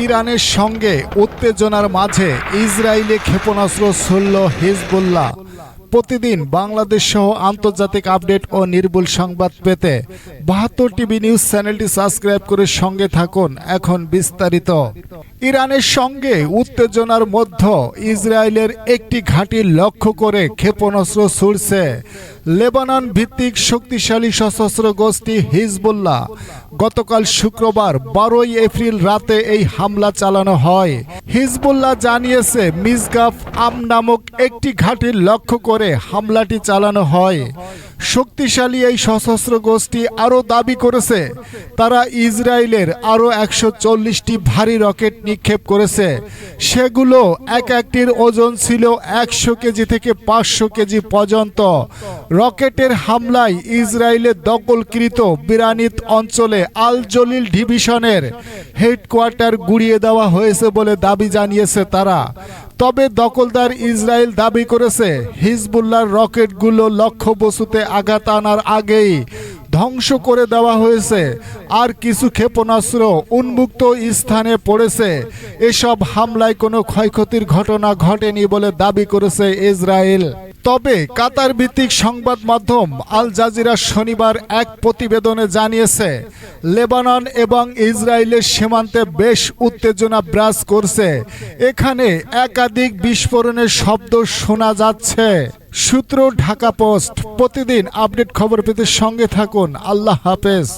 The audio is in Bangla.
ইরানের সঙ্গে উত্তেজনার মাঝে ইসরায়েলে ক্ষেপণাস্ত্র ছুড়ল হিজবুল্লাহ। প্রতিদিন বাংলাদেশ সহ আন্তর্জাতিক আপডেট ও নির্ভুল সংবাদ পেতে ৭২ টিভি নিউজ চ্যানেলটি সাবস্ক্রাইব করে সঙ্গে থাকুন। এখন বিস্তারিত। ইরানের সঙ্গে উত্তেজনার মধ্যে ইসরায়েলের একটি ঘাঁটি লক্ষ্য করে ক্ষেপণাস্ত্র ছুড়ছে লেবানন ভিত্তিক শক্তিশালী সশস্ত্র গোষ্ঠী হিজবুল্লাহ। গতকাল শুক্রবার ১২ এপ্রিল রাতে এই হামলা চালানো হয়। হিজবুল্লাহ জানিয়েছে মিজগাফ আম নামক একটি ঘাঁটি লক্ষ্য করে হামলাটি চালানো হয়। শক্তিশালী এই সশস্ত্র গোষ্ঠী আরও দাবি করেছে তারা ইসরায়েলের আরও ১৪০টি ভারী রকেট নিক্ষেপ করেছে। সেগুলো এক একটির ওজন ছিল ১০০ কেজি থেকে ৫০০ কেজি পর্যন্ত। রকেটের হামলায় ইসরায়েলের দখলকৃত বিরানিত অঞ্চলে আল জলিল ডিভিশনের হেডকোয়ার্টার গুঁড়িয়ে দেওয়া হয়েছে বলে দাবি জানিয়েছে তারা। তবে দখলদার ইসরায়েল দাবি করেছে হিজবুল্লাহর রকেটগুলো লক্ষ্যবস্তুতে আঘাত আনার আগেই ধ্বংস করে দেওয়া হয়েছে। আর কিছু ক্ষেপণাস্ত্র উন্মুক্ত স্থানে পড়েছে। এসব হামলায় কোনো ক্ষয়ক্ষতির ঘটনা ঘটেনি বলে দাবি করেছে ইসরায়েল। তবে কাতার ভিত্তিক সংবাদ মাধ্যম আল জাজিরা শনিবার এক প্রতিবেদনে জানিয়েছে লেবানন এবং ইসরায়েলের সীমান্তে বেশ উত্তেজনা বিরাজ করছে। এখানে একাধিক বিস্ফোরণের শব্দ শোনা যাচ্ছে। সূত্র ঢাকা পোস্ট। প্রতিদিন আপডেট খবর পেতে সঙ্গে থাকুন। আল্লাহ হাফেজ।